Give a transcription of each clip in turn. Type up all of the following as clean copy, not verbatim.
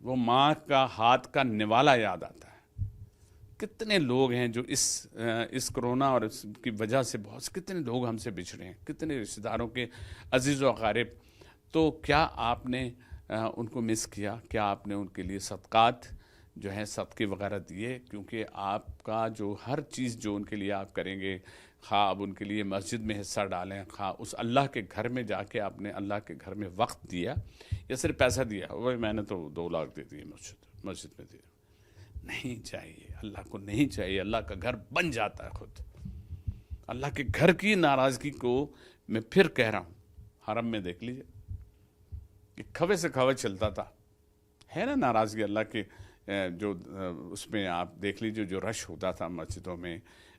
وہ ماں کا ہاتھ کا نوالا یاد آتا ہے. کتنے لوگ ہیں جو اس کرونا اور اس کی وجہ سے کتنے لوگ ہم سے بچھڑے ہیں، کتنے رشتہ داروں کے عزیز و اقارب. تو کیا آپ نے ان کو مس کیا؟ کیا آپ نے ان کے لیے صدقات جو ہیں صدقے وغیرہ دیے؟ کیونکہ آپ کا جو ہر چیز جو ان کے لیے آپ کریں گے، خواہ آپ ان کے لیے مسجد میں حصہ ڈالیں، خواہ اس اللہ کے گھر میں جا کے آپ نے اللہ کے گھر میں وقت دیا یا صرف پیسہ دیا، وہ میں نے تو 2 لاکھ دے دیے مسجد میں دیا. نہیں چاہیے، اللہ کو نہیں چاہیے. اللہ کا گھر بن جاتا ہے خود. اللہ کے گھر کی ناراضگی کو میں پھر کہہ رہا ہوں، حرم میں دیکھ لیجیے کہ کھوے سے کھوے چلتا تھا، ہے نا ناراضگی اللہ کے. جو اس میں آپ دیکھ لیجیے جو رش ہوتا تھا مسجدوں میں،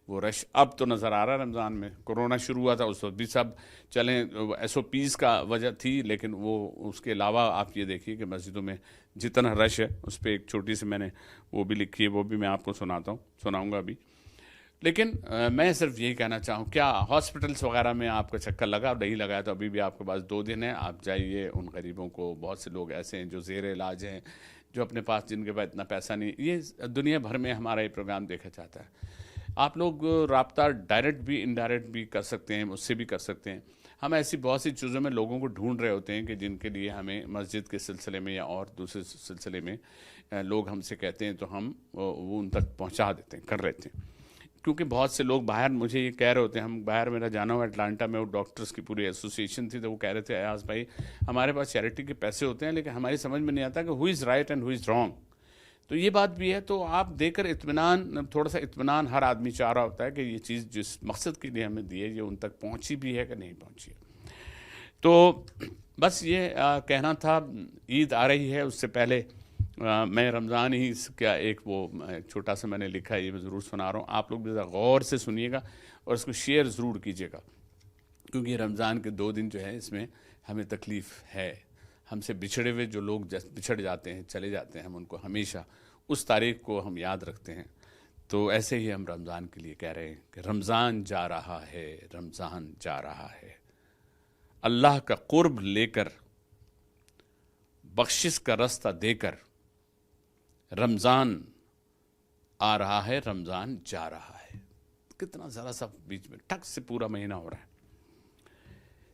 وہ رش اب تو نظر آ رہا ہے. رمضان میں کورونا شروع ہوا تھا اس وقت بھی سب چلیں SOPs کا وجہ تھی، لیکن وہ اس کے علاوہ آپ یہ دیکھیے کہ مسجدوں میں جتنا رش ہے، اس پہ ایک چھوٹی سی میں نے وہ بھی لکھی ہے، وہ بھی میں آپ کو سناؤں گا ابھی. لیکن میں صرف یہی کہنا چاہوں، کیا ہاسپٹلس وغیرہ میں آپ کا چکر لگا؟ اور نہیں لگایا تو ابھی بھی آپ کے پاس 2 دن ہیں، آپ جائیے. ان غریبوں کو، بہت سے لوگ ایسے ہیں جو زیر علاج ہیں، جو اپنے پاس جن کے پاس اتنا پیسہ نہیں. یہ دنیا بھر میں ہمارا یہ پروگرام دیکھا جاتا ہے. آپ لوگ رابطہ ڈائریکٹ بھی انڈائریکٹ بھی کر سکتے ہیں، اس سے بھی کر سکتے ہیں. ہم ایسی بہت سی چیزوں میں لوگوں کو ڈھونڈ رہے ہوتے ہیں کہ جن کے لیے ہمیں مسجد کے سلسلے میں یا اور دوسرے سلسلے میں لوگ ہم سے کہتے ہیں تو ہم وہ ان تک پہنچا دیتے ہیں، کر لیتے ہیں. کیونکہ بہت سے لوگ باہر مجھے یہ کہہ رہے ہوتے ہیں، ہم باہر میرا جانا ہوا اٹلانٹا میں، وہ ڈاکٹرز کی پوری ایسوسیشن تھی، تو وہ کہہ رہے تھے ایاز بھائی ہمارے پاس چیریٹی کے پیسے ہوتے ہیں لیکن ہماری سمجھ میں نہیں آتا کہ who is right and who is wrong. تو یہ بات بھی ہے. تو آپ دے کر اطمینان، تھوڑا سا اطمینان ہر آدمی چاہ رہا ہوتا ہے کہ یہ چیز جس مقصد کے لیے ہمیں دی ہے یہ ان تک پہنچی بھی ہے کہ نہیں پہنچی. تو بس یہ کہنا تھا. عید آ رہی ہے، اس سے پہلے میں رمضان ہی کا ایک وہ چھوٹا سا میں نے لکھا ہے، یہ میں ضرور سنا رہا ہوں. آپ لوگ بھی ذرا غور سے سنیے گا اور اس کو شیئر ضرور کیجیے گا، کیونکہ رمضان کے 2 دن جو ہے اس میں ہمیں تکلیف ہے. ہم سے بچھڑے ہوئے جو لوگ بچھڑ جاتے ہیں، چلے جاتے ہیں، ہم ان کو ہمیشہ اس تاریخ کو ہم یاد رکھتے ہیں. تو ایسے ہی ہم رمضان کے لیے کہہ رہے ہیں کہ رمضان جا رہا ہے، رمضان جا رہا ہے. اللہ کا قرب لے کر، بخشش کا رستہ دے کر، رمضان آ رہا ہے، رمضان جا رہا ہے. کتنا ذرا سا بیچ میں ٹک سے پورا مہینہ ہو رہا ہے.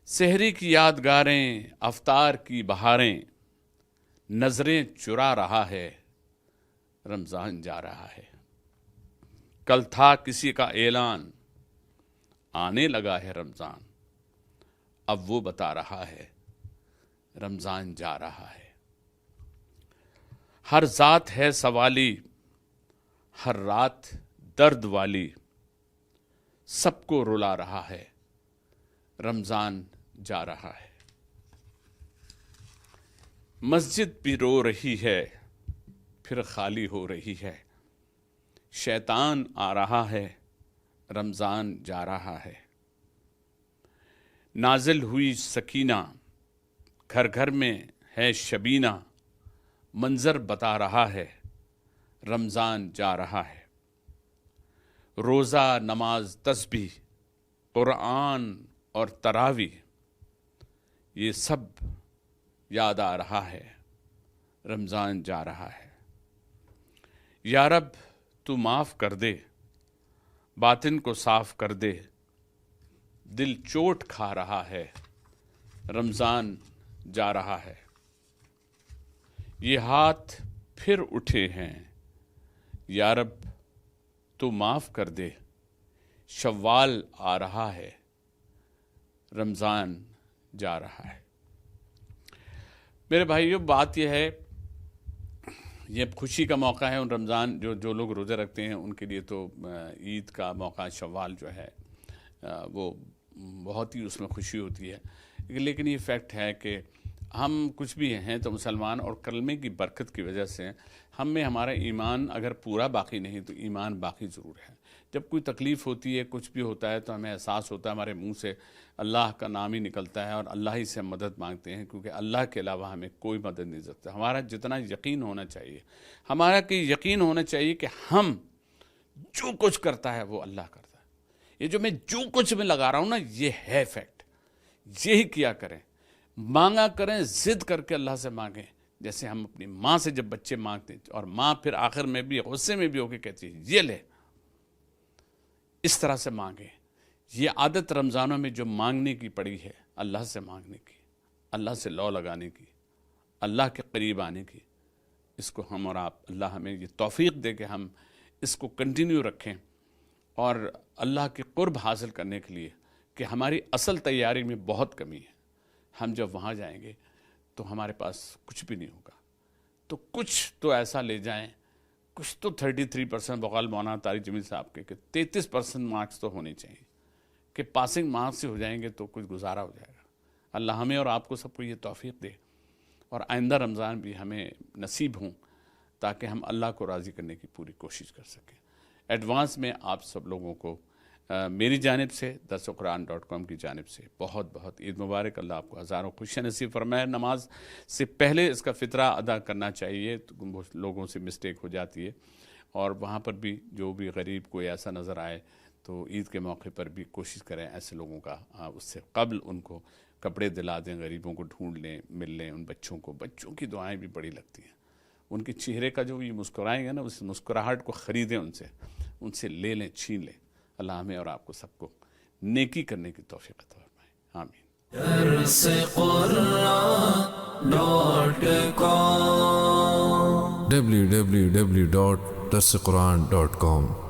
سحری کی یادگاریں، افطار کی بہاریں، نظریں چرا رہا ہے، رمضان جا رہا ہے. کل تھا کسی کا اعلان، آنے لگا ہے رمضان، اب وہ بتا رہا ہے، رمضان جا رہا ہے. ہر ذات ہے سوالی، ہر رات درد والی، سب کو رلا رہا ہے، رمضان جا رہا ہے. مسجد بھی رو رہی ہے، پھر خالی ہو رہی ہے. شیطان آ رہا ہے، رمضان جا رہا ہے. نازل ہوئی سکینہ، گھر گھر میں ہے شبینہ، منظر بتا رہا ہے، رمضان جا رہا ہے. روزہ، نماز، تسبیح، قرآن اور تراویح، یہ سب یاد آ رہا ہے، رمضان جا رہا ہے. یا رب تو معاف کر دے، باطن کو صاف کر دے، دل چوٹ کھا رہا ہے، رمضان جا رہا ہے. یہ ہاتھ پھر اٹھے ہیں، یا رب تو معاف کر دے، شوال آ رہا ہے، رمضان جا رہا ہے. میرے بھائیو، بات یہ ہے، یہ خوشی کا موقع ہے. ان رمضان جو لوگ روزے رکھتے ہیں ان کے لیے تو عید کا موقع، شوال جو ہے وہ بہت ہی اس میں خوشی ہوتی ہے. لیکن یہ فیکٹ ہے کہ ہم کچھ بھی ہیں تو مسلمان، اور کلمے کی برکت کی وجہ سے ہم میں ہمارا ایمان اگر پورا باقی نہیں تو ایمان باقی ضرور ہے. جب کوئی تکلیف ہوتی ہے، کچھ بھی ہوتا ہے، تو ہمیں احساس ہوتا ہے، ہمارے منہ سے اللہ کا نام ہی نکلتا ہے اور اللہ ہی سے ہم مدد مانگتے ہیں، کیونکہ اللہ کے علاوہ ہمیں کوئی مدد نہیں سکتا. ہمارا جتنا یقین ہونا چاہیے، ہمارا کہ یقین ہونا چاہیے کہ ہم جو کچھ کرتا ہے وہ اللہ کرتا ہے. یہ جو میں کچھ میں لگا رہا ہوں نا، یہ ہے فیکٹ. یہی کیا کریں، مانگا کریں، ضد کر کے اللہ سے مانگیں جیسے ہم اپنی ماں سے جب بچے مانگتے ہیں اور ماں پھر آخر میں بھی غصے میں بھی ہو کے کہتی ہے یہ لے، اس طرح سے مانگیں۔ یہ عادت رمضانوں میں جو مانگنے کی پڑی ہے، اللہ سے مانگنے کی، اللہ سے لو لگانے کی، اللہ کے قریب آنے کی، اس کو ہم اور آپ، اللہ ہمیں یہ توفیق دے کہ ہم اس کو کنٹینیو رکھیں، اور اللہ کے قرب حاصل کرنے کے لیے کہ ہماری اصل تیاری میں بہت کمی ہے۔ ہم جب وہاں جائیں گے تو ہمارے پاس کچھ بھی نہیں ہوگا، تو کچھ تو ایسا لے جائیں، کچھ تو 33% بقول مولانا طارق جمیل صاحب کے کہ 33% مارکس تو ہونے چاہیے، کہ پاسنگ مارکس سے ہو جائیں گے تو کچھ گزارا ہو جائے گا۔ اللہ ہمیں اور آپ کو سب کو یہ توفیق دے، اور آئندہ رمضان بھی ہمیں نصیب ہوں تاکہ ہم اللہ کو راضی کرنے کی پوری کوشش کر سکیں۔ ایڈوانس میں آپ سب لوگوں کو میری جانب سے درسقرآن.com کی جانب سے بہت بہت عید مبارک۔ اللہ آپ کو ہزاروں خوشیاں نصیب فرمائے۔ نماز سے پہلے اس کا فطرہ ادا کرنا چاہیے، تو لوگوں سے مسٹیک ہو جاتی ہے، اور وہاں پر بھی جو بھی غریب کوئی ایسا نظر آئے تو عید کے موقع پر بھی کوشش کریں ایسے لوگوں کا اس سے قبل ان کو کپڑے دلا دیں، غریبوں کو ڈھونڈ لیں، مل لیں، ان بچوں کی دعائیں بھی بڑی لگتی ہیں۔ ان کے چہرے کا جو یہ مسکرائیں گے نا، اس مسکراہٹ کو خریدیں، ان سے لے لیں، چھین لیں۔ اللہ ہمیں اور آپ کو سب کو نیکی کرنے کی توفیق عطا فرمائے، آمین۔ www.darsequran.com